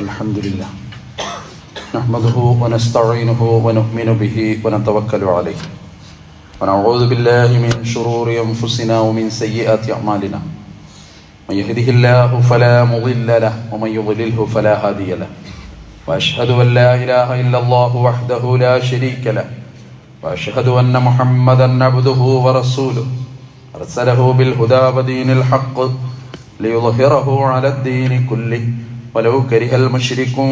الحمد لله نحمده ونستعينه ونؤمن به ونتوكل عليه ونعوذ بالله من شرور أنفسنا ومن سيئات أعمالنا من يهده الله فلا مضل له ومن يضلله فلا هادي له وأشهد أن لا إله إلا الله وحده لا شريك له وأشهد أن محمدا عبده ورسوله أرسله بالهدى ودين الحق ليظهره على الدين كله ولو كره المشركون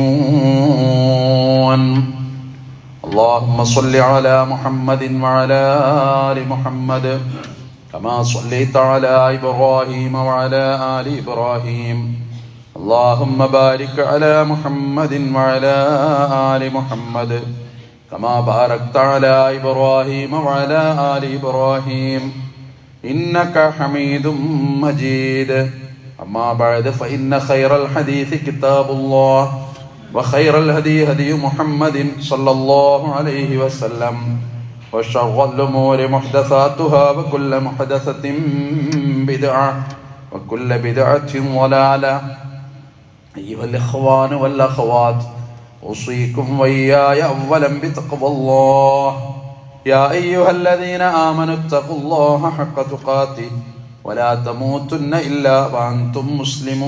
اللهم صل على محمد وعلى آل محمد كما صليت على إبراهيم وعلى آل إبراهيم اللهم بارك على محمد وعلى آل محمد كما باركت على إبراهيم وعلى آل إبراهيم إنك حميد مجيد أما بعد فإن خير الحديث كتاب الله وخير الهدي هدي محمد صلى الله عليه وسلم وشر الأمور محدثاتها وكل محدثة بدعة وكل بدعة ضلالة أيها الإخوان والأخوات أوصيكم وإياي أولا بتقوى الله يا أيها الذين آمنوا اتقوا الله حق تقاته ولا تموتن إلا وأنتم مسلمون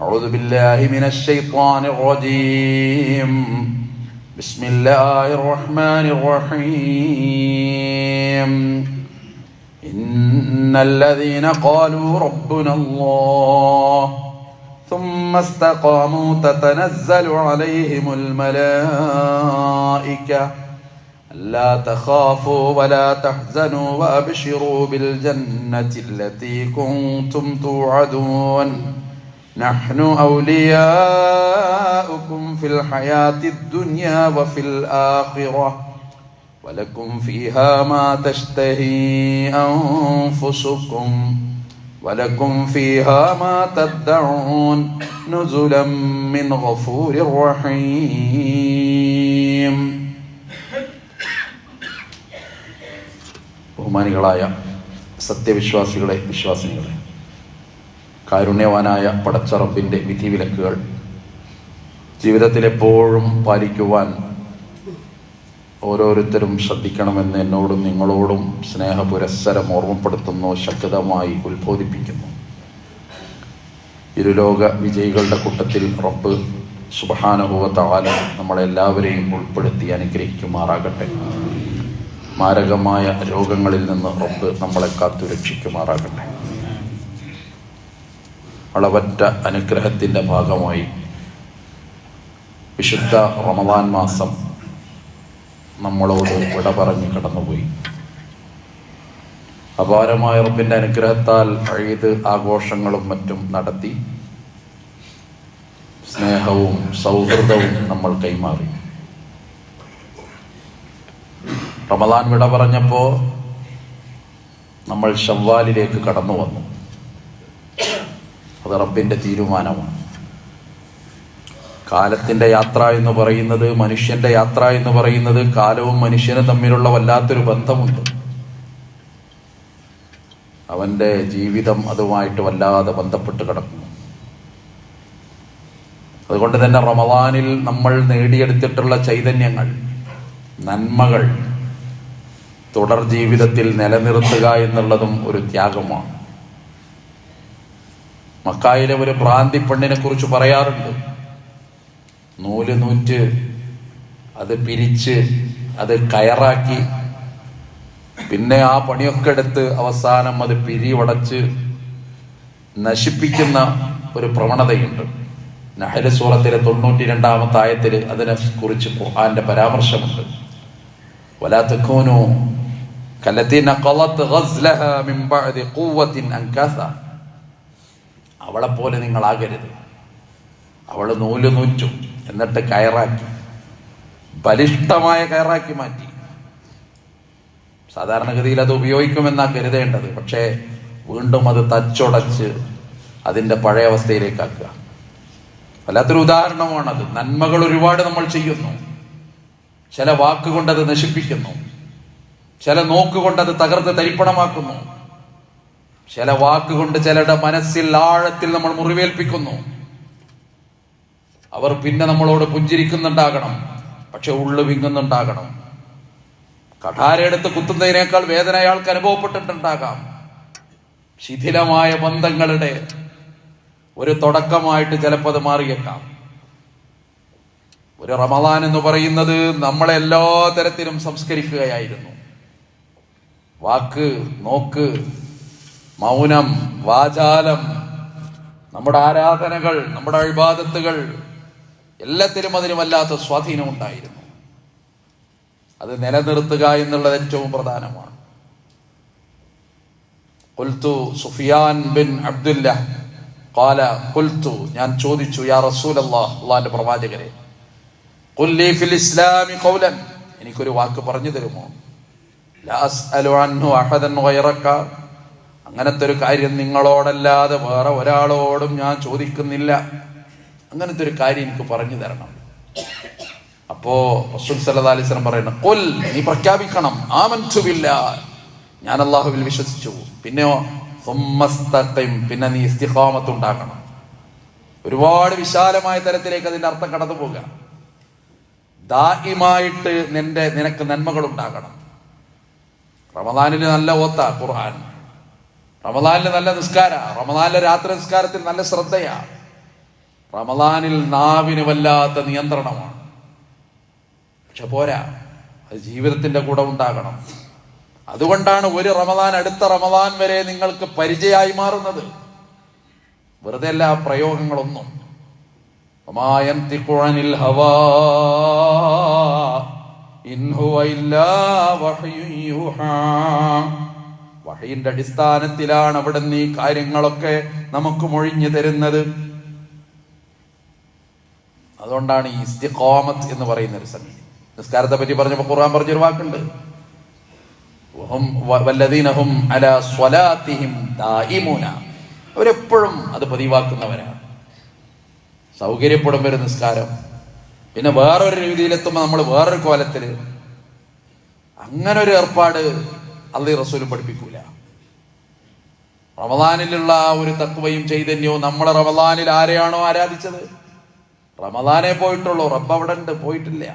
أعوذ بالله من الشيطان الرجيم بسم الله الرحمن الرحيم إن الذين قالوا ربنا الله ثم استقاموا تتنزل عليهم الملائكة ألا تخافوا ولا تحزنوا وأبشروا بالجنة التي كنتم توعدون نحن أولياؤكم في الحياة الدنيا وفي الآخرة ولكم فيها ما تشتهي أنفسكم ولكم فيها ما تدعون نزلا من غفور رحيم. ബഹുമാനികളായ സത്യവിശ്വാസികളെ, വിശ്വാസിനികളെ, കാരുണ്യവാനായ പടച്ച റബ്ബിൻ്റെ വിധിവിലക്കുകൾ ജീവിതത്തിൽ എപ്പോഴും പാലിക്കുവാൻ ഓരോരുത്തരും ശ്രദ്ധിക്കണമെന്ന് എന്നോടും നിങ്ങളോടും സ്നേഹപുരസ്സരം ഓർമ്മപ്പെടുത്തുന്നു, ശക്തമായി ഉത്ബോധിപ്പിക്കുന്നു. ഇരുലോക വിജയികളുടെ കൂട്ടത്തിൽ റബ്ബ് സുബ്ഹാനഹു വ തആല നമ്മളെല്ലാവരെയും ഉൾപ്പെടുത്തി അനുഗ്രഹിക്കുമാറാകട്ടെ. മാരകമായ രോഗങ്ങളിൽ നിന്ന് റബ്ബ് നമ്മളെ കാത്തു രക്ഷിക്കുമാറാകട്ടെ. അളവറ്റ അനുഗ്രഹത്തിൻ്റെ ഭാഗമായി വിശുദ്ധ റമദാൻ മാസം നമ്മളോട് വിട പറഞ്ഞ് കടന്നുപോയി. അപാരമായ റബ്ബിൻ്റെ അനുഗ്രഹത്താൽ ഈദ് ആഘോഷങ്ങളും മറ്റും നടത്തി സ്നേഹവും സൗഹൃദവും നമ്മൾ കൈമാറി. റമദാൻ വിട പറഞ്ഞപ്പോൾ നമ്മൾ ശവ്വാലിലേക്ക് കടന്നു വന്നു. അത് റബ്ബിൻ്റെ തീരുമാനമാണ്. കാലത്തിൻ്റെ യാത്ര എന്ന് പറയുന്നത്, മനുഷ്യൻ്റെ യാത്ര എന്ന് പറയുന്നത്, കാലവും മനുഷ്യനും തമ്മിലുള്ള വല്ലാത്തൊരു ബന്ധമുണ്ട്. അവൻ്റെ ജീവിതം അതുമായിട്ട് വല്ലാതെ ബന്ധപ്പെട്ട് കിടക്കുന്നു. അതുകൊണ്ട് തന്നെ റമദാനിൽ നമ്മൾ നേടിയെടുത്തിട്ടുള്ള ചൈതന്യങ്ങൾ, നന്മകൾ തുടർ ജീവിതത്തിൽ നിലനിർത്തുക എന്നുള്ളതും ഒരു ത്യാഗമാണ്. മക്കായിലെ ഒരു ഭ്രാന്തി പെണ്ണിനെ കുറിച്ച് പറയാറുണ്ട്. നൂല് നൂറ്റ് അത് പിരിച്ച് അത് കയറാക്കി പിന്നെ ആ പണിയൊക്കെ എടുത്ത് അവസാനം അത് പിരിവടച്ച് നശിപ്പിക്കുന്ന ഒരു പ്രവണതയുണ്ട്. നഹ്ൽ സൂറത്തിലെ 92-ാമത്തെ ആയത്തിൽ അതിനെ കുറിച്ച് ഖുർആന്റെ പരാമർശമുണ്ട്. വലാ തകൂനു കല്ലത്തി നഖലത് ഗസ്ലഹാ മിൻ ബഅദി ഖുവ്വത്തിൻ അൻകാസ. അവളെപ്പോലെ നിങ്ങളാകരുത്. അവൾ നൂല് നൂറ്റു, എന്നിട്ട് കയറാക്കി, ബലിഷ്ഠമായ കയറാക്കി മാറ്റി. സാധാരണഗതിയിൽ അത് ഉപയോഗിക്കുമെന്നാ കരുതേണ്ടത്. പക്ഷേ വീണ്ടും അത് തച്ചുടച്ച് അതിൻ്റെ പഴയ അവസ്ഥയിലേക്കാക്കുക. വല്ലാത്തൊരു ഉദാഹരണമാണത്. നന്മകൾ ഒരുപാട് നമ്മൾ ചെയ്യുന്നു. ചില വാക്കുകൊണ്ടത് നശിപ്പിക്കുന്നു, ചില നോക്കുകൊണ്ടത് തകർത്ത് തരിപ്പണമാക്കുന്നു, ചില വാക്കുകൊണ്ട് ചിലരുടെ മനസ്സിൽ ആഴത്തിൽ നമ്മൾ മുറിവേൽപ്പിക്കുന്നു. അവർ പിന്നെ നമ്മളോട് പുഞ്ചിരിക്കുന്നുണ്ടാകണം, പക്ഷെ ഉള്ളു വിങ്ങുന്നുണ്ടാകണം. കഠാരയെടുത്ത് കുത്തുന്നതിനേക്കാൾ വേദന അയാൾക്ക് അനുഭവപ്പെട്ടിട്ടുണ്ടാകാം. ശിഥിലമായ ബന്ധങ്ങളുടെ ഒരു തുടക്കമായിട്ട് ചിലപ്പോൾ അത് മാറിയേക്കാം. ഒരു റമദാൻ എന്ന് പറയുന്നത് നമ്മളെ എല്ലാ തരത്തിലും സംസ്കരിക്കുകയായിരുന്നു. വാക്ക്, നോക്ക്, മൗനം, വാചാലം, നമ്മുടെ ആരാധനകൾ, നമ്മുടെ ഇബാദത്തുകൾ, എല്ലാത്തിലും അതിന് വല്ലാത്ത സ്വാധീനം ഉണ്ടായിരുന്നു. അത് നിലനിർത്തുക എന്നുള്ളത് ഏറ്റവും പ്രധാനമാണ്. ഖുൽതു സുഫിയാൻ ബിൻ അബ്ദുല്ല ഖാല ഖുൽതു, ഞാൻ ചോദിച്ചു, യാ റസൂലല്ലാഹ്, അല്ലാഹുവിന്റെ പ്രവാചകരെ, ഖുൽ ലീ ഫിൽ ഇസ്ലാമി ഖൗലൻ, എനിക്കൊരു വാക്ക് പറഞ്ഞു തരുമോ? ലാ അസ്അലു അൻഹു അഹദൻ ഗൈറക, അങ്ങനത്തെ ഒരു കാര്യം നിങ്ങളോടല്ലാതെ വേറെ ഒരാളോടും ഞാൻ ചോദിക്കുന്നില്ല. അങ്ങനത്തെ ഒരു കാര്യം എനിക്ക് പറഞ്ഞു തരണം. അപ്പോ റസൂൽ സല്ലല്ലാഹു അലൈഹി വസല്ലം പറയുന്നു, ഖുൽ, നീ പ്രഖ്യാപിക്കണം, ആമൻതു ബില്ലാഹ്, ഞാൻ അല്ലാഹുവിൽ വിശ്വസിച്ചു. പിന്നെയോ സുമ്മസ്തഖിം, പിന്നെ നീ ഇസ്തിഖാമത്ത് ഉണ്ടാക്കണം. ഒരുപാട് വിശാലമായ തരത്തിലേക്ക് അതിന്റെ അർത്ഥം കടന്നു പോകുക. ദായിമായിട്ട് നിനക്ക് നന്മകൾ ഉണ്ടാകണം. റമദാനിൽ നല്ല ഓത്ത ഖുർആൻ, റമദാനിൽ നല്ല നിസ്കാര, റമദാനിലെ രാത്രി നിസ്കാരത്തിൽ നല്ല ശ്രദ്ധയാ, റമദാനിൽ നാവിന് വല്ലാത്ത നിയന്ത്രണമാണ്. പക്ഷെ പോരാ, അത് ജീവിതത്തിന്റെ കൂടെ ഉണ്ടാകണം. അതുകൊണ്ടാണ് ഒരു റമദാൻ അടുത്ത റമദാൻ വരെ നിങ്ങൾക്ക് പരിചയമായി മാറുന്നത്. വെറുതെ അല്ല പ്രയോഗങ്ങളൊന്നും. വഹയിന്റെ അടിസ്ഥാനത്തിലാണ് അവിടെ ഈ കാര്യങ്ങളൊക്കെ നമുക്ക് മൊഴിഞ്ഞു തരുന്നത്. അതുകൊണ്ടാണ് ഈ ഇസ്തിഖാമത്ത് എന്ന് പറയുന്ന ഒരു സംഗതി. നിസ്കാരത്തെ പറ്റി പറഞ്ഞപ്പോൾ ഖുർആൻ പറഞ്ഞൊരു വാക്കുണ്ട്, വല്ലദീനഹും അലാ സ്വലാത്തിഹിം ദായിമൂന, അവരെപ്പോഴും അത് പതിവാക്കുന്നവരാണ്. സൗകര്യപ്പെടും വരും നിസ്കാരം, പിന്നെ വേറൊരു രീതിയിലെത്തുമ്പോൾ നമ്മൾ വേറൊരു കോലത്തില്. അങ്ങനെ ഒരു ഏർപ്പാട് അള്ളാഹു റസൂലും പഠിപ്പിക്കൂല. റമദാനിലുള്ള ഒരു തഖ്വയും ചൈതന്യവും നമ്മളെ റമദാനിൽ ആരെയാണോ ആരാധിച്ചത്, റമദാനേ പോയിട്ടുള്ളൂ, റബ്ബ് അവിടെ ഉണ്ട്, പോയിട്ടില്ല.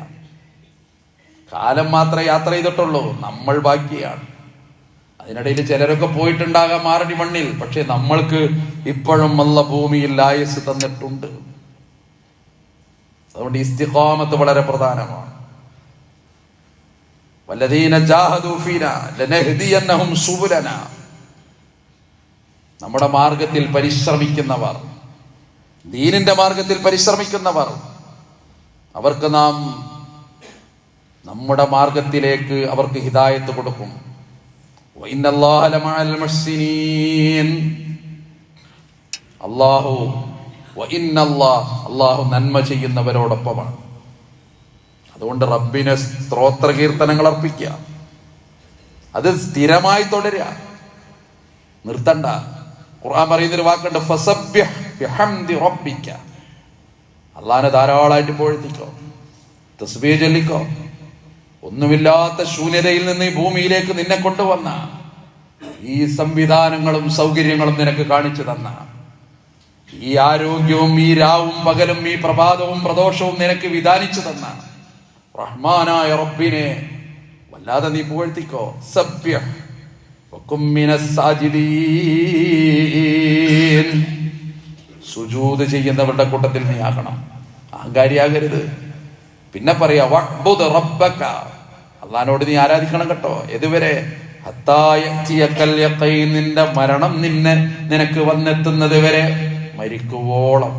കാലം മാത്രമേ യാത്ര ചെയ്തിട്ടുള്ളൂ, നമ്മൾ ബാക്കിയാണ്. അതിനിടയിൽ ചിലരൊക്കെ പോയിട്ടുണ്ടാകാം മാറടി മണ്ണിൽ, പക്ഷെ നമ്മൾക്ക് ഇപ്പോഴും അല്ലാഹ് ഭൂമിയിൽ ആയുസ് തന്നിട്ടുണ്ട്. അതുകൊണ്ട് ഇസ്തിഖാമത്ത് വളരെ പ്രധാനമാണ്. വല്ലദീന ജാഹദൂ ഫീനാ ലനഹ്ദിയന്നഹും സുബുലനാ, നമ്മുടെ മാർഗത്തിൽ പരിശ്രമിക്കുന്നവർ, ദീനിന്റെ മാർഗത്തിൽ പരിശ്രമിക്കുന്നവർ, അവർക്ക് നാം നമ്മുടെ മാർഗത്തിലേക്ക് അവർക്ക് ഹിദായത്ത് കൊടുക്കും. വഇന്നല്ലാഹ ലമഅൽ മുഹ്സിനീൻ, അല്ലാഹു നന്മ ചെയ്യുന്നവരോടൊപ്പമാണ്. അതുകൊണ്ട് റബ്ബിനെ സ്തോത്ര കീർത്തനങ്ങൾ അർപ്പിക്കുക, അത് സ്ഥിരമായി തുടരുക, നിർത്തണ്ട. ഖുർആൻ പറയുന്നൊരു വാക്കുണ്ട്, ഫസബ്ബിഹ് ബിഹംദി റബ്ബിക, അല്ലാഹുവിനെ ധാരാളമായിട്ട് പുകഴ്ത്തിക്കോ, തസ്ബീഹ് ചൊല്ലിക്കോ. ഒന്നുമില്ലാത്ത ശൂന്യതയിൽ നിന്ന് ഈ ഭൂമിയിലേക്ക് നിന്നെ കൊണ്ടുവന്ന, ഈ സംവിധാനങ്ങളും സൗകര്യങ്ങളും നിനക്ക് കാണിച്ചു തന്ന, ഈ ആരോഗ്യവും ഈ രാവും പകലും ഈ പ്രഭാതവും പ്രദോഷവും നിനക്ക് വിധാനിച്ചു തന്ന റഹ്മാനായ റബ്ബിനെ വല്ലാതെ നീ പുകഴ്ത്തിക്കോ. സബ്ബിഹ് വകും മിനസ് സാജിദീൻ, സുജൂദ് ചെയ്യുന്നവരുടെ കൂട്ടത്തിൽ നീ ആകണം, അഹങ്കാരിയാകരുത്. പിന്നെ പറയാ വഅ്ബുദ് റബ്ബക, അല്ലാഹുവിനോട് നീ ആരാധിക്കണം കേട്ടോ. എതുവരെ? ഹത്താ യഅതിയകൽ യഖീൻ, നിന്റെ മരണം നിനക്ക് വന്നെത്തുന്നത് വരെ, മരിക്കുവോളം.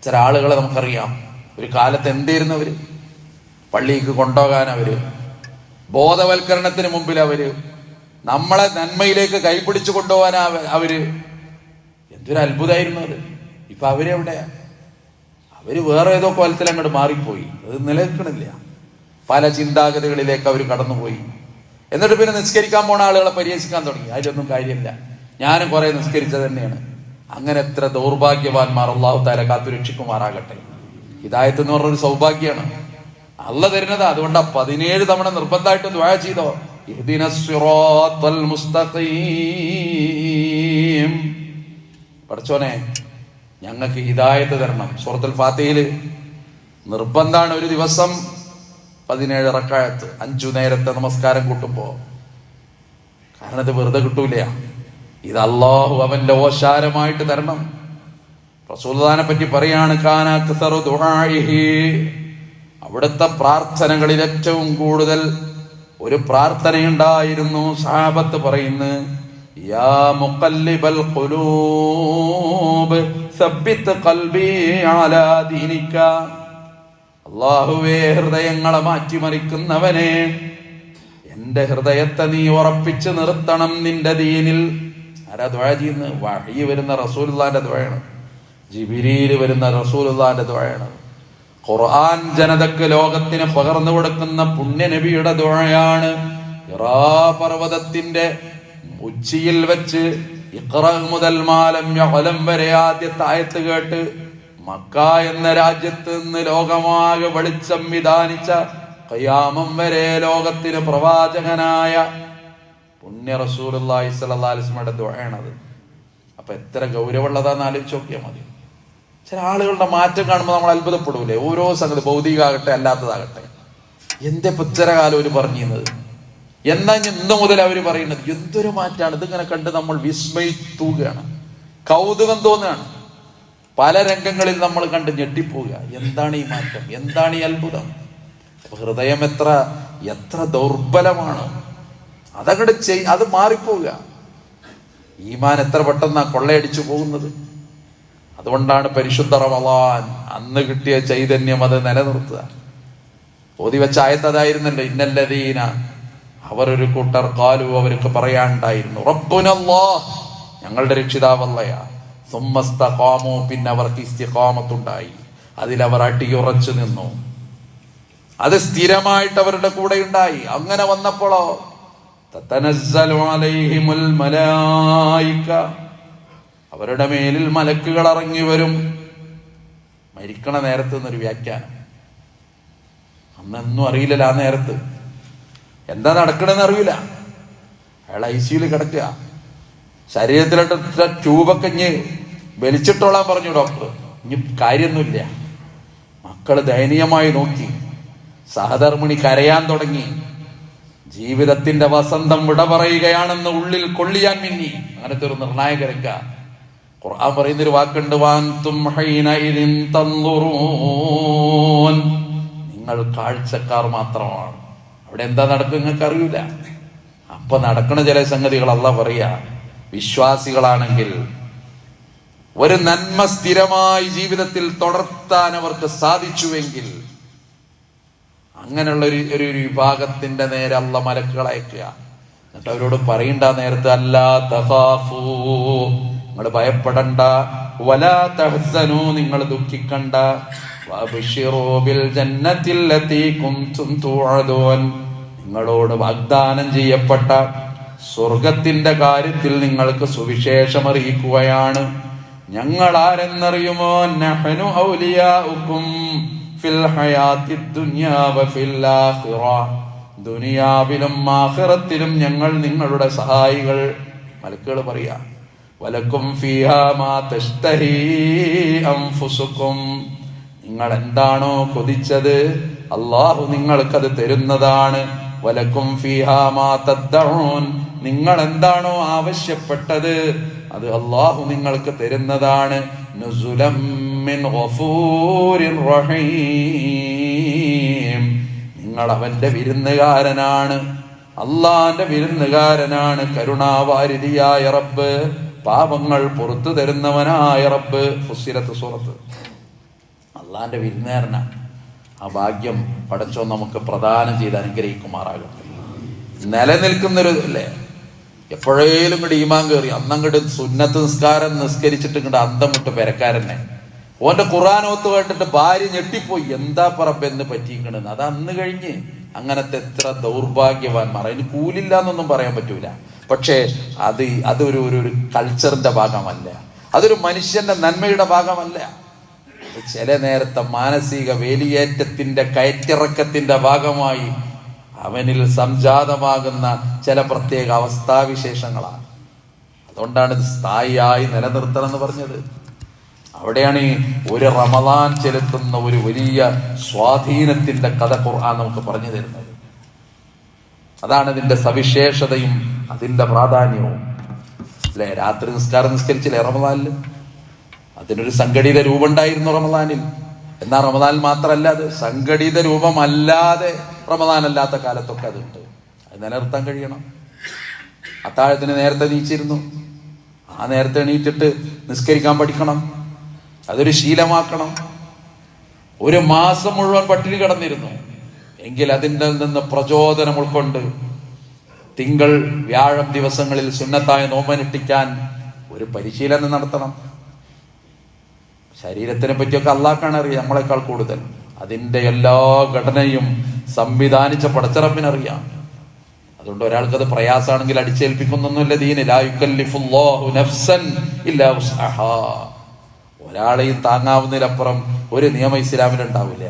ചില ആളുകളെ നമുക്കറിയാം, ഒരു കാലത്ത് എന്തായിരുന്നു അവര്? പള്ളിക്ക് കൊണ്ടുപോകാൻ അവര്, ബോധവൽക്കരണത്തിന് മുമ്പിൽ അവര്, നമ്മളെ നന്മയിലേക്ക് കൈപിടിച്ചു കൊണ്ടുപോകാൻ അവര്. എന്തൊരു അത്ഭുതമായിരുന്നു അത്. ഇപ്പൊ അവരെവിടെയാ? അവര് വേറെ ഏതോ കോലത്തിൽ അങ്ങോട്ട് മാറിപ്പോയി, അത് നിലനിൽക്കണില്ല. പല ചിന്താഗതികളിലേക്ക് അവർ കടന്നുപോയി. എന്നിട്ട് പിന്നെ നിസ്കരിക്കാൻ പോണ ആളുകളെ പരിഹസിക്കാൻ തുടങ്ങി. അതിലൊന്നും കാര്യമില്ല, ഞാനും കുറെ നിസ്കരിച്ചത് തന്നെയാണ്. അങ്ങനെ എത്ര ദൗർഭാഗ്യവാന്മാർ, അല്ലാഹു തആല കാത്തുരക്ഷിക്കുമാറാകട്ടെ. ഹിദായത്ത് എന്ന് പറഞ്ഞൊരു സൗഭാഗ്യമാണ്, അള്ളാഹ് തരുന്നത്. അതുകൊണ്ട് 17 തവണ നിർബന്ധമായിട്ട് ദുആ ചെയ്തോ, ഇഹ്ദിനസ് സിറാത്തൽ മുസ്തഖീം. പടച്ചോനെ ഞങ്ങൾക്ക് ഹിദായത്ത് തരണം. സൂറത്തുൽ ഫാത്തിഹയിൽ നിർബന്ധാണ് ഒരു ദിവസം 17 റക്അത്ത്, 5 നേരത്തെ നമസ്കാരം കൂട്ടുമ്പോ. കാരണം ഇത് വെറുതെ കിട്ടൂല. ഇത് അല്ലാഹു അവന്റെ ഓശാരമായിട്ട് തരണം. റസൂലുള്ളാഹിനെ പറ്റി പറയാണ്, കാന അക്സറു ദുആഇഹി, അവിടുത്തെ പ്രാർത്ഥനകളിൽ ഏറ്റവും കൂടുതൽ ഒരു പ്രാർത്ഥനയുണ്ടായിരുന്നു. സഹാബത്ത് പറയുന്നു, യാ മുഖല്ലിബൽ ഖുലൂബ് സബ്ബിത് ഖൽബി അലാ ദീനിക, അല്ലാഹുവേ ഹൃദയങ്ങളെ മാറ്റിമറിക്കുന്നവനെ, എന്റെ ഹൃദയത്തെ നീ ഉറപ്പിച്ചു നിർത്തണം നിന്റെ ദീനിൽ. ആരാ ദുആ ചെയ്യുന്നത്? വഹ്യ് വരുന്ന റസൂലുള്ളാഹിന്റെ ദുആയാണ്. ജിബ്രീൽ വരുന്ന റസൂലുള്ളാഹിന്റെ ദുആയാണ്. ഖുർആൻ ജനതക്ക് ലോകത്തിന് പകർന്നു കൊടുക്കുന്ന പുണ്യ നബിയുടെ ദുആയാണ്. ഹിറാ പർവ്വതത്തിന്റെ ഉച്ചിയിൽ വെച്ച് ഇഖ്റ മുതൽ മാലം യഅലം വരെ ആദ്യത്തെ ആയത്ത് കേട്ട് മക്ക എന്ന രാജ്യത്ത് നിന്ന് ലോകമാകെ വെളിച്ചം വിധാനിച്ച ഖിയാമം വരെ ലോകത്തിന് പ്രവാചകനായ പുണ്യ റസൂലുള്ളാഹി സ്വല്ലല്ലാഹു അലൈഹി വസല്ലമയുടെ ദുആയാണത്. അപ്പൊ എത്ര ഗൗരവമുള്ളതാന്ന് ആലോചിച്ച് നോക്കിയാൽ മതി. ചില ആളുകളുടെ മാറ്റം കാണുമ്പോൾ നമ്മൾ അത്ഭുതപ്പെടൂലേ? ഓരോ സംഗതി ഭൗതികമാകട്ടെ അല്ലാത്തതാകട്ടെ. എന്റെ പുത്തരകാലം ഒരു പറഞ്ഞിരുന്നത് എന്നാ ഇന്ന് മുതൽ അവര് പറയുന്നത് എന്തൊരു മാറ്റാണ്. ഇതിങ്ങനെ കണ്ട് നമ്മൾ വിസ്മയിത്തൂകയാണ്, കൗതുകം തോന്നുകയാണ്. പല രംഗങ്ങളിൽ നമ്മൾ കണ്ട് ഞെട്ടിപ്പോവുക. എന്താണ് ഈ മാറ്റം? എന്താണ് ഈ അത്ഭുതം? ഹൃദയം എത്ര ദൗർബലമാണ്. അതങ്ങോട്ട് അത് മാറിപ്പോവുക. ഈമാൻ എത്ര പെട്ടെന്നാ കൊള്ളയടിച്ചു പോകുന്നത്. അതുകൊണ്ടാണ് പരിശുദ്ധ റമളാൻ അന്ന് കിട്ടിയ ചൈതന്യം അത് നിലനിർത്തുക. ഓതി വെച്ച ആയത്ത് അതായിരുന്നല്ലോ, ഇന്നല്ലദീന, അവരൊരു കൂട്ടർ, ഖാലു, അവർക്ക് പറയാനുണ്ടായിരുന്നു, റബ്ബുനല്ലാഹ്, ഞങ്ങളുടെ രക്ഷിതാവല്ലയാ, സുമ്മസ്തഖാമു, പിന്നെ അവർക്ക് ഇസ്തിഖാമത്തുണ്ടായി, അതിലവർ അടിയുറച്ചു നിന്നു, അത് സ്ഥിരമായിട്ട് അവരുടെ കൂടെ ഉണ്ടായി. അങ്ങനെ വന്നപ്പോഴോ തതനസ്സലു അലൈഹിമുൽ മലായിക, അവരുടെ മേലിൽ മലക്കുകൾ ഇറങ്ങി വരും. മരിക്കണ നേരത്ത് എന്നൊരു വ്യാഖ്യാനം. അന്നൊന്നും അറിയില്ലല്ലോ ആ നേരത്ത് എന്താ നടക്കണെന്ന് അറിയില്ല. അയാൾ ICUയിൽ കിടക്കുക. ശരീരത്തിലോട്ട് ട്യൂബൊക്കെ ഇഞ്ഞ് വലിച്ചിട്ടോളാൻ പറഞ്ഞു ഡോക്ടർ. ഇനി കാര്യമൊന്നുമില്ല. മക്കള് ദയനീയമായി നോക്കി. സഹധർമ്മിണി കരയാൻ തുടങ്ങി. ജീവിതത്തിന്റെ വസന്തം വിട പറയുകയാണെന്ന് ഉള്ളിൽ കൊള്ളിയാൻ മിന്നി. അങ്ങനത്തെ ഒരു നിർണായക രംഗ. ഖുർആൻ പറയുന്നൊരു വാക്കുണ്ട്, വാൻതും ഹൈനഇദിൻ തൻദുറൂൻ, നിങ്ങൾ കാഴ്ചക്കാർ മാത്രമാണ്. അവിടെ എന്താ നടക്കുക നിങ്ങൾക്ക് അറിയില്ല. അപ്പൊ നടക്കണ ചില സംഗതികൾ അല്ലാഹ് പറയാ, വിശ്വാസികളാണെങ്കിൽ ഒരു നന്മ സ്ഥിരമായി ജീവിതത്തിൽ തുടർത്താൻ അവർക്ക് സാധിച്ചുവെങ്കിൽ അങ്ങനെയുള്ള ഒരു വിഭാഗത്തിന്റെ നേരെ അല്ലാഹ് മലക്കുകൾ അയക്കുക. എന്നിട്ട് അവരോട് പറയണ്ട നേരത്തെ, അല്ലാ തഖാഫൂ, നിങ്ങൾ ഭയപ്പെടണ്ട, വലാ തഹ്സനൂ, നിങ്ങൾ ദുഃഖിക്കണ്ട, വബശിറൂ ബിൽ ജന്നത്തില്ലതീ കുൻതും തുഅദൂൻ, നിങ്ങളോട് വാഗ്ദാനം ചെയ്യപ്പെട്ട സ്വർഗത്തിന്റെ കാര്യത്തിൽ നിങ്ങൾക്ക് സുവിശേഷം അറിയിക്കുകയാണ്. ഞങ്ങൾ ആരെന്നറിയുമോ? നഹ്നു ഔലിയാഉകും ഫിൽ ഹയാത്തിദ് ദുനിയാ വഫിൽ ആഖിറ, ദുനിയാവിലും ആഖിറത്തിലും ഞങ്ങൾ നിങ്ങളുടെ സഹായികൾ. മലക്കുകൾ പറയാ, വലക്കും ഫീഹാ മാ തശ്തഹീ അൻഫുസുകും, നിങ്ങൾ എന്താണോ കൊതിച്ചത് അല്ലാഹു നിങ്ങൾക്കത് തരുന്നതാണ്. വലക്കും ഫീഹാ മാ തദ്ദഊൻ, നിങ്ങൾ എന്താണോ ആവശ്യപ്പെട്ടത് അത് അല്ലാഹു നിങ്ങൾക്ക് തരുന്നതാണ്. നുസുലം മിൻ ഗഫൂരിർ റഹീം, നിങ്ങൾ അവന്റെ വിരുന്നുകാരനാണ്, അല്ലാഹുവിന്റെ വിരുന്നുകാരനാണ്. കരുണാവാരിധിയായ റബ്ബ്, പാപങ്ങൾ പുറത്തു തരുന്നവനായ റബ്ബ്. ഫുസ്സിലത്ത് സൂറത്ത്. അള്ളാന്റെ വിരുന്നുകാരനാ. ആ ഭാഗ്യം പടച്ചോ നമുക്ക് പ്രദാനം ചെയ്ത് അനുഗ്രഹിക്കുമാറാകട്ടെ. നിലനിൽക്കുന്നൊരു അല്ലേ, എപ്പോഴേലും ഇങ്ങോട്ട് ഈമാൻ കയറി അന്നങ്ങോട്ട് സുന്നത്ത് നിസ്കാരം നിസ്കരിച്ചിട്ട് ഇങ്ങോട്ട് അന്തം വിട്ട് പെരക്കാരനെ ഓന്റെ ഖുർആനോത്ത് കേട്ടിട്ട് ഭാര്യ ഞെട്ടിപ്പോയി, എന്താ പറപ്പെന്ന് പറ്റിക്കണെന്ന്. അത് അന്ന് കഴിഞ്ഞ്. അങ്ങനത്തെ എത്ര ദൗർഭാഗ്യവാന്മാർ. അതിന് കൂലില്ല എന്നൊന്നും പറയാൻ പറ്റൂല. പക്ഷേ അതൊരു കൾച്ചറിന്റെ ഭാഗമല്ല, അതൊരു മനുഷ്യന്റെ നന്മയുടെ ഭാഗമല്ല. ചില നേരത്തെ മാനസിക വേലിയേറ്റത്തിന്റെ കയറ്റിറക്കത്തിന്റെ ഭാഗമായി അവനിൽ സംജാതമാകുന്ന ചില പ്രത്യേക അവസ്ഥാവിശേഷങ്ങളാണ്. അതുകൊണ്ടാണ് ഇത് സ്ഥായിയായി നിലനിർത്തണം എന്ന് പറഞ്ഞത്. അവിടെയാണ് ഈ ഒരു റമദാൻ ചെലുത്തുന്ന ഒരു വലിയ സ്വാധീനത്തിന്റെ കഥ ഖുർആൻ നമുക്ക് പറഞ്ഞു തരുന്നത്. അതാണ് ഇതിന്റെ സവിശേഷതയും അതിന്റെ പ്രാധാന്യവും. അല്ലെ, രാത്രി നിസ്കാരം നിസ്കരിച്ചില്ലേ റമദാനിൽ? അതിനൊരു സംഘടിത രൂപം ഉണ്ടായിരുന്നു റമദാനിൽ. എന്നാൽ റമദാനിൽ മാത്രമല്ല, അത് സംഘടിത രൂപമല്ലാതെ റമദാൻ അല്ലാത്ത കാലത്തൊക്കെ അതുണ്ട്. അത് നിലനിർത്താൻ കഴിയണം. അത്താഴത്തിന് നേരത്തെ എണീച്ചിരുന്നു, ആ നേരത്തെ എണീറ്റിട്ട് നിസ്കരിക്കാൻ പഠിക്കണം. അതൊരു ശീലമാക്കണം. ഒരു മാസം മുഴുവൻ പട്ടിണി കിടന്നിരുന്നു എങ്കിൽ അതിൻ്റെ നിന്ന് പ്രചോദനം ഉൾക്കൊണ്ട് തിങ്കൾ വ്യാഴം ദിവസങ്ങളിൽ സുന്നത്തായ നോമ്പനുഷ്ഠിക്കാൻ ഒരു പരിശീലനം നടത്തണം. ശരീരത്തിനെ പറ്റിയൊക്കെ അള്ളാഹ്ക്കാണ് അറിയാം, നമ്മളെക്കാൾ കൂടുതൽ. അതിൻ്റെ എല്ലാ ഘടനയും സംവിധാനിച്ച പടച്ചിറപ്പിനറിയാം. അതുകൊണ്ട് ഒരാൾക്കത് പ്രയാസമാണെങ്കിൽ അടിച്ചേൽപ്പിക്കുന്നൊന്നുമില്ല ദീന്. ലാ യുകല്ലിഫുല്ലാഹു നഫ്സൻ ഇല്ലാ വുസ്അഹാ. ഒരാളെയും താങ്ങാവുന്നതിലപ്പുറം ഒരു നിയമം ഇസ്ലാമിലുണ്ടാവില്ല.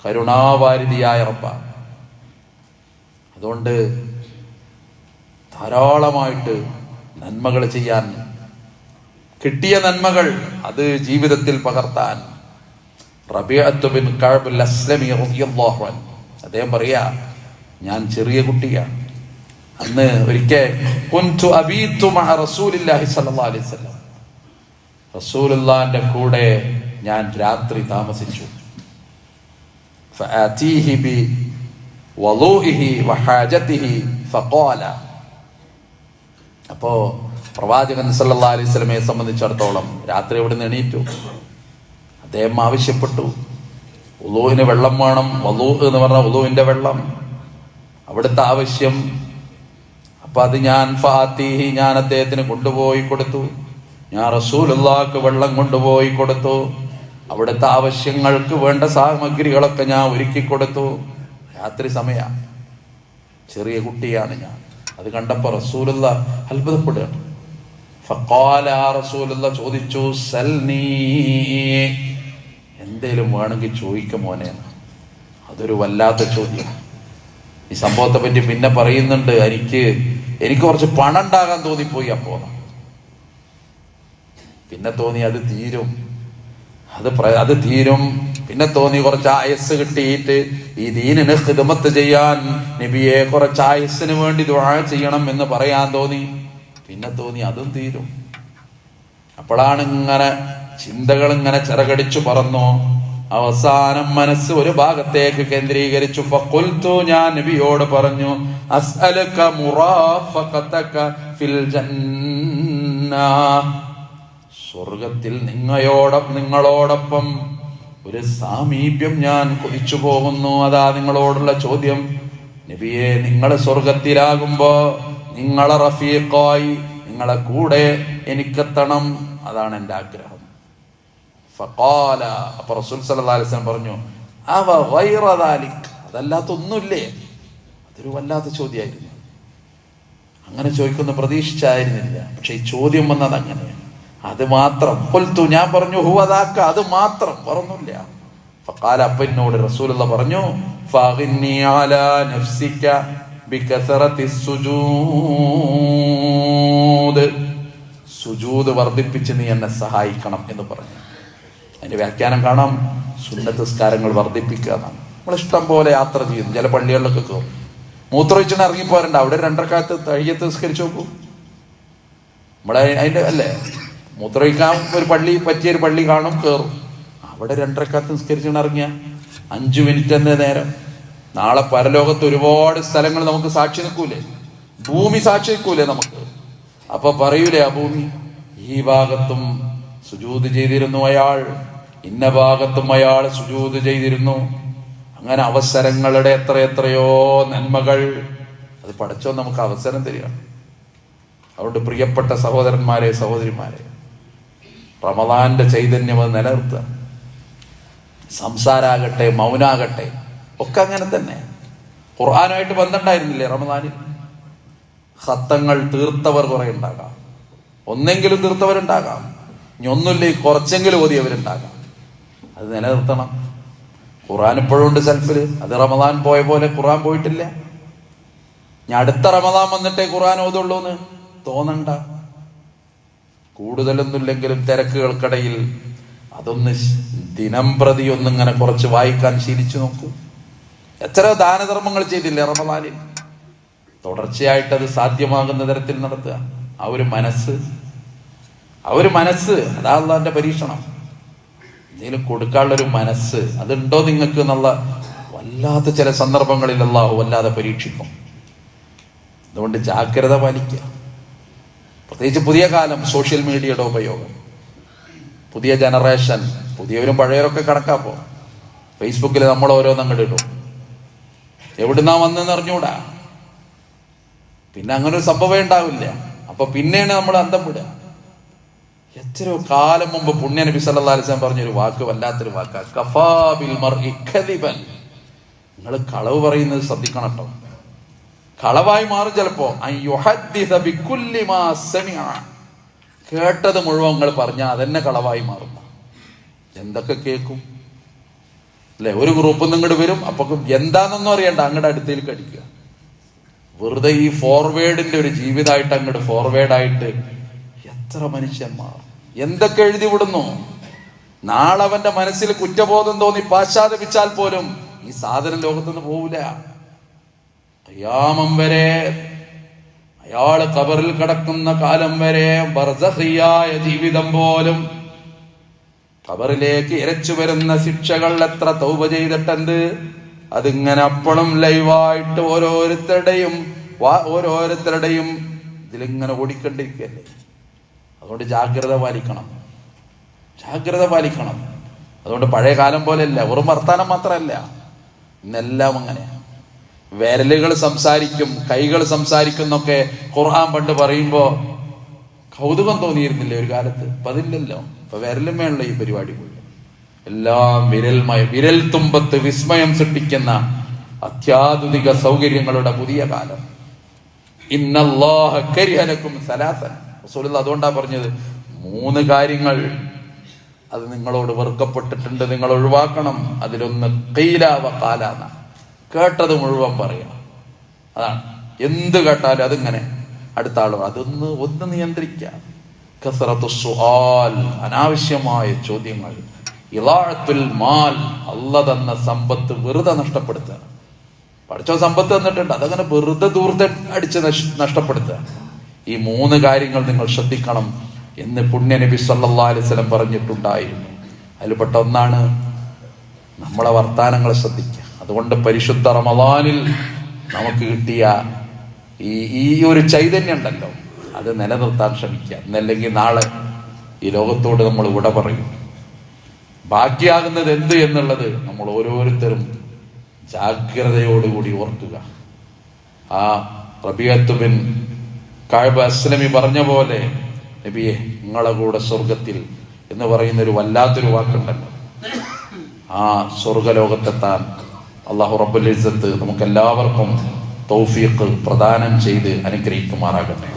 കരുണാവാരിധിയായ റബ്ബാണ്. അതുകൊണ്ട് ധാരാളമായിട്ട് നന്മകൾ ചെയ്യാൻ, കിട്ടിയ നന്മകൾ അത് ജീവിതത്തിൽ പകർത്താൻ. റബീഅത്ത് ബിൻ കഅബ് അൽ-അസ്ലമി റളിയല്ലാഹു അൻഹു അദ്ദേഹം പറയാ, ഞാൻ ചെറിയ കുട്ടിയാണ്. അന്ന് ഒരിക്കൽ കുൻതു അബീതു മഅ റസൂലില്ലാഹി സ്വല്ലല്ലാഹു അലൈഹി വസല്ലം, റസൂലുള്ളാഹിന്റെ കൂടെ ഞാൻ രാത്രി താമസിച്ചു. ഫആതീഹി ബി വളൂഇഹി വഹാജതിഹി ഫഖാല. അപ്പോ പ്രവാചകൻ സല്ലല്ലാഹു അലൈഹി വസല്ലമയെ സംബന്ധിച്ചിടത്തോളം രാത്രി ഇവിടുന്ന് എണീറ്റു. അദ്ദേഹം ആവശ്യപ്പെട്ടു, വുളൂഇന് വെള്ളം വേണം. വളൂ എന്ന് പറഞ്ഞാൽ വുളൂഇന്റെ വെള്ളം, അവിടുത്തെ ആവശ്യം. അപ്പൊ അത് ഞാൻ ഫാത്തിഹി, ഞാൻ അദ്ദേഹത്തിന് കൊണ്ടുപോയി കൊടുത്തു. ഞാൻ റസൂലുള്ളാഹിക്ക് വെള്ളം കൊണ്ടുപോയി കൊടുത്തു. അവിടുത്തെ ആവശ്യങ്ങൾക്ക് വേണ്ട സാമഗ്രികളൊക്കെ ഞാൻ ഒരുക്കി കൊടുത്തു. രാത്രി സമയ, ചെറിയ കുട്ടിയാണ് ഞാൻ. അത് കണ്ടപ്പോ റസൂലുള്ളാഹി അത്ഭുതപ്പെടുകയാണ്. ഫഖാല, റസൂലുള്ളാഹി ചോദിച്ചു, സൽനീ, എന്തേലും വേണമെങ്കിൽ ചോദിക്കും മോനെ. അതൊരു വല്ലാത്ത ചോദ്യം. ഈ സംഭവത്തെ പറ്റി പിന്നെ പറയുന്നുണ്ട്, എനിക്ക് കുറച്ച് പണം ഉണ്ടാകാൻ തോന്നിപ്പോയി. അപ്പോ പിന്നെ തോന്നി അത് തീരും, അത് തീരും. പിന്നെ തോന്നി കുറച്ച് ആയസ് കിട്ടിയിട്ട് ഈ ദീനിന് ഖിദ്മത്ത് ചെയ്യാൻ നബിയെ കുറച്ച് ആയസ്സിന് വേണ്ടി ദുആ ചെയ്യണം എന്ന് പറയാൻ തോന്നി. പിന്നെ തോന്നി അതും തീരും. അപ്പോഴാണ് ഇങ്ങനെ ചിന്തകൾ ഇങ്ങനെ ചിറകടിച്ചു പറന്നു. അവസാനം മനസ്സ് ഒരു ഭാഗത്തേക്ക് കേന്ദ്രീകരിച്ചു. ഫഖുൽതു, ഞാൻ നബിയോട് പറഞ്ഞു, അസ്അലുക മുറാഫഖതക ഫിൽ ജന്ന, സ്വർഗത്തിൽ നിങ്ങളോടൊപ്പം ഒരു സാമീപ്യം ഞാൻ കൊതിച്ചു പോകുന്നു. അതാ നിങ്ങളോടുള്ള ചോദ്യം. നബിയെ, നിങ്ങൾ സ്വർഗത്തിലാകുമ്പോ നിങ്ങളെ റഫീഖായി, നിങ്ങളെ കൂടെ എനിക്കെത്തണം, അതാണ് എൻ്റെ ആഗ്രഹം. ഫഖാല, അപ്പൊ റസൂൽ സല്ലല്ലാഹു അലൈഹി വസല്ലം പറഞ്ഞു, അവ ഗൈറ ദാലിക്, അതല്ലാത്തൊന്നുമില്ലേ? അതൊരു വല്ലാത്ത ചോദ്യമായിരുന്നു. അങ്ങനെ ചോദിക്കുന്ന പ്രതീക്ഷിച്ചായിരുന്നില്ല. പക്ഷെ ഈ ചോദ്യം വന്നത് അങ്ങനെയാണ്. അത് മാത്രം. ഖുൽതു, ഞാൻ പറഞ്ഞു, ഹുവ ദാക, അത് മാത്രം, പറഞ്ഞില്ല. ഫഖാല, അപ്പൊ എന്നോട് റസൂലുള്ളാഹി പറഞ്ഞു, ഫഅഗ്നി അലാ നഫ്സിക ബികസറത്തി സുജൂദ്, സുജൂദ് വർദ്ധിപ്പിച്ച് നീ എന്നെ സഹായിക്കണം എന്ന് പറഞ്ഞു. അതിന്റെ വ്യാഖ്യാനം കാണാം, സുന്നത്ത് നിസ്കാരങ്ങൾ വർദ്ധിപ്പിക്കുക എന്നാണ്. നമ്മൾ ഇഷ്ടം പോലെ യാത്ര ചെയ്യുന്നു, ചില പള്ളികളിലൊക്കെ കയറും, മൂത്രമൊഴിച്ചിട്ട് ഇറങ്ങിപ്പോരണ്ട, അവിടെ 2 റക്അത്ത് തഹിയ്യത്ത് നിസ്കരിച്ചു നോക്കൂ. നമ്മളെ അതിന്റെ അല്ലേ, മൂത്രമൊഴിക്കാൻ ഒരു പള്ളി, പറ്റിയൊരു പള്ളി കാണും, കയറും, അവിടെ 2 റക്അത്ത് നിസ്കരിച്ചിട്ട് ഇറങ്ങിയ 5 മിനിറ്റ് തന്നെ നേരം. നാളെ പരലോകത്ത് ഒരുപാട് സ്ഥലങ്ങൾ നമുക്ക് സാക്ഷി നിൽക്കൂലേ, ഭൂമി സാക്ഷി നിൽക്കൂലേ നമുക്ക്. അപ്പൊ പറയൂലേ, ആ ഭൂമി ഈ ഭാഗത്തും സുജൂദ് ചെയ്തിരുന്നു അയാൾ, ഇന്ന ഭാഗത്തും അയാൾ സുജൂദ് ചെയ്തിരുന്നു. അങ്ങനെ അവസരങ്ങളുടെ എത്രയോ നന്മകൾ അത് പടച്ചോൻ നമുക്ക് അവസരം തരിക. അതുകൊണ്ട് പ്രിയപ്പെട്ട സഹോദരന്മാരെ, സഹോദരിമാരെ, റമദാന്റെ ചൈതന്യം അത് നിലനിർത്തുക. സംസാരാകട്ടെ, മൗനാകട്ടെ, ഒക്കെ അങ്ങനെ തന്നെ. ഖുർആനുമായിട്ട് ബന്ധമുണ്ടായിരുന്നില്ലേ റമദാനിൽ? ഖത്തങ്ങൾ തീർത്തവർ കുറെ ഉണ്ടാകാം, ഒന്നെങ്കിലും തീർത്തവരുണ്ടാകാം, ഇനി ഒന്നുമില്ലേ കുറച്ചെങ്കിലും ഓതിയവരുണ്ടാകാം. അത് നിലനിർത്തണം. ഖുർആൻ ഇപ്പോഴും ഉണ്ട് സെൽഫില്. അത് റമദാൻ പോയ പോലെ ഖുർആൻ പോയിട്ടില്ല. ഞാൻ അടുത്ത റമദാൻ വന്നിട്ടേ ഖുർആൻ ഓതുള്ളൂ എന്ന് തോന്നണ്ട. കൂടുതലൊന്നുമില്ലെങ്കിലും തിരക്കുകൾക്കിടയിൽ അതൊന്ന് ദിനം പ്രതി ഒന്നിങ്ങനെ കുറച്ച് വായിക്കാൻ ശീലിച്ചു നോക്കൂ. എത്ര ദാനധർമ്മങ്ങൾ ചെയ്തില്ലേ റമദാനിൽ? തുടർച്ചയായിട്ടത് സാധ്യമാകുന്ന തരത്തിൽ നടത്തുക. ആ ഒരു മനസ്സ് അതാ അള്ളാന്റെ പരീക്ഷണം. എന്തെങ്കിലും കൊടുക്കാനുള്ളൊരു മനസ്സ് അതുണ്ടോ നിങ്ങൾക്ക് എന്നുള്ള വല്ലാത്ത ചില സന്ദർഭങ്ങളിൽ അള്ളാഹു വല്ലാതെ പരീക്ഷിക്കും. അതുകൊണ്ട് ജാഗ്രത പാലിക്കുക. പ്രത്യേകിച്ച് പുതിയ കാലം, സോഷ്യൽ മീഡിയയുടെ ഉപയോഗം, പുതിയ ജനറേഷൻ, പുതിയവരും പഴയവരൊക്കെ കണക്കാപ്പോ. ഫേസ്ബുക്കിൽ നമ്മൾ ഓരോന്നങ്ങോട്ട് ഇടും, എവിടുന്നാ വന്നെന്ന് അറിഞ്ഞൂടാ. പിന്നെ അങ്ങനെ ഒരു സംഭവം ഉണ്ടാവില്ല. അപ്പൊ പിന്നെയാണ് നമ്മൾ അന്തം വിടുക. എത്രയോ കാലം മുമ്പ് പുണ്യ നബി സല്ലല്ലാഹു അലൈഹി വസല്ലം പറഞ്ഞൊരു വാക്ക്, വല്ലാത്തൊരു വാക്കാ, കഫാ ബിൽ മർഇ കദിബൻ. നിങ്ങൾ കളവ് പറയുന്നത് ശ്രദ്ധിക്കണം കേട്ടോ. കളവായി മാറും ചിലപ്പോ. കേട്ടത് മുഴുവൻ നിങ്ങൾ പറഞ്ഞാൽ അതെന്നെ കളവായി മാറും. എന്തൊക്കെ കേൾക്കും അല്ലെ? ഒരു ഗ്രൂപ്പ് നിങ്ങോട്ട് വരും, അപ്പൊ എന്താണെന്നൊന്നും അറിയണ്ട, അങ്ങോട്ട് അടുത്തേക്ക് അടിക്കുക. വെറുതെ ഈ ഫോർവേഡിന്റെ ഒരു ജീവിതമായിട്ട് അങ്ങോട്ട് ഫോർവേഡായിട്ട് എത്ര മനുഷ്യന്മാർ എന്തൊക്കെ എഴുതി വിടുന്നു. നാളെ അവന്റെ മനസ്സിൽ കുറ്റബോധം തോന്നി പാശ്ചാത്തപിച്ചാൽ പോലും ഈ സാധനം ലോകത്തുനിന്ന് പോവില്ല. ഖിയാമം വരെ, അയാള് ഖബറിൽ കിടക്കുന്ന കാലം വരെ, ബർസഖിയായ ജീവിതം പോലും, ഖബറിലേക്ക് ഇരച്ചു വരുന്ന ശിക്ഷകൾ എത്ര തൗബ ചെയ്തിട്ടുണ്ട്. അതിങ്ങനെ അപ്പോഴും ലൈവായിട്ട് ഓരോരുത്തരുടെയും ഇതിലിങ്ങനെ ഓടിക്കൊണ്ടിരിക്കുകയല്ലേ. അതുകൊണ്ട് ജാഗ്രത പാലിക്കണം. അതുകൊണ്ട് പഴയ കാലം പോലെയല്ല, വെറും വർത്താനം മാത്രമല്ല, ഇന്നെല്ലാം അങ്ങനെ. വിരലുകൾ സംസാരിക്കും, കൈകൾ സംസാരിക്കും എന്നൊക്കെ ഖുർആൻ പണ്ട് പറയുമ്പോ കൗതുകം തോന്നിയിരുന്നില്ലേ ഒരു കാലത്ത്? അപ്പൊ അതില്ലല്ലോ. ഇപ്പൊ വിരലുമേയുള്ള ഈ പരിപാടി പോയി. എല്ലാം വിരൽ തുമ്പത്ത് വിസ്മയം സൃഷ്ടിക്കുന്ന അത്യാധുനിക സൗകര്യങ്ങളുടെ പുതിയ കാലം. ഇന്നല്ലാഹ കരിഹ ലക്കും സലാസൻ. റസൂലുള്ളാഹി അതുകൊണ്ടാ പറഞ്ഞത്, 3 കാര്യങ്ങൾ അത് നിങ്ങളോട് വെറുക്കപ്പെട്ടിട്ടുണ്ട്, നിങ്ങൾ ഒഴിവാക്കണം. അതിലൊന്ന് ഖീല വഖാല, കേട്ടത് മുഴുവൻ പറയാം. അതാണ്, എന്ത് കേട്ടാലും അതിങ്ങനെ അടുത്ത ആളോ ഒന്ന് നിയന്ത്രിക്കുക. കസറത്തു സുആൽ, അനാവശ്യമായ ചോദ്യങ്ങൾ. ഇളാഅത്തുൽ മാൽ, അല്ലാഹ് തന്ന സമ്പത്ത് വെറുതെ നഷ്ടപ്പെടുത്തുക. പഠിച്ച സമ്പത്ത് തന്നിട്ടുണ്ട്, അതങ്ങനെ വെറുതെ ദൂർത്ത് അടിച്ച് നഷ്ടപ്പെടുത്തുക. ഈ 3 കാര്യങ്ങൾ നിങ്ങൾ ശ്രദ്ധിക്കണം എന്ന് പുണ്യ നബി സല്ലല്ലാഹു അലൈഹി വസല്ലം പറഞ്ഞിട്ടുണ്ടായിരുന്നു. അതിൽപ്പെട്ട ഒന്നാണ് നമ്മളെ വർത്താനങ്ങൾ ശ്രദ്ധിക്കുക. അതുകൊണ്ട് പരിശുദ്ധ റമദാനിൽ നമുക്ക് കിട്ടിയ ഈ ഒരു ചൈതന്യം ഉണ്ടല്ലോ, അത് നിലനിർത്താൻ ശ്രമിക്കുക. എന്നല്ലെങ്കിൽ നാളെ ഈ ലോകത്തോട് നമ്മൾ വിട പറയും. ബാക്കിയാകുന്നത് എന്ത് എന്നുള്ളത് നമ്മൾ ഓരോരുത്തരും ജാഗ്രതയോടുകൂടി ഓർക്കുക. ആ റബീഅത്ത് ബിൻ കഅബ് അസ്ലമി പറഞ്ഞ പോലെ, നബിയെ നിങ്ങളെ കൂടെ സ്വർഗത്തിൽ എന്ന് പറയുന്നൊരു വല്ലാത്തൊരു വാക്കുണ്ടല്ലോ. ആ സ്വർഗലോകത്തെത്താൻ അല്ലാഹു റബ്ബുൽ ഇസ്സത്ത് നമുക്ക് എല്ലാവർക്കും തൗഫീഖ് പ്രദാനം ചെയ്ത് അനുഗ്രഹിക്കുമാറാകട്ടെ.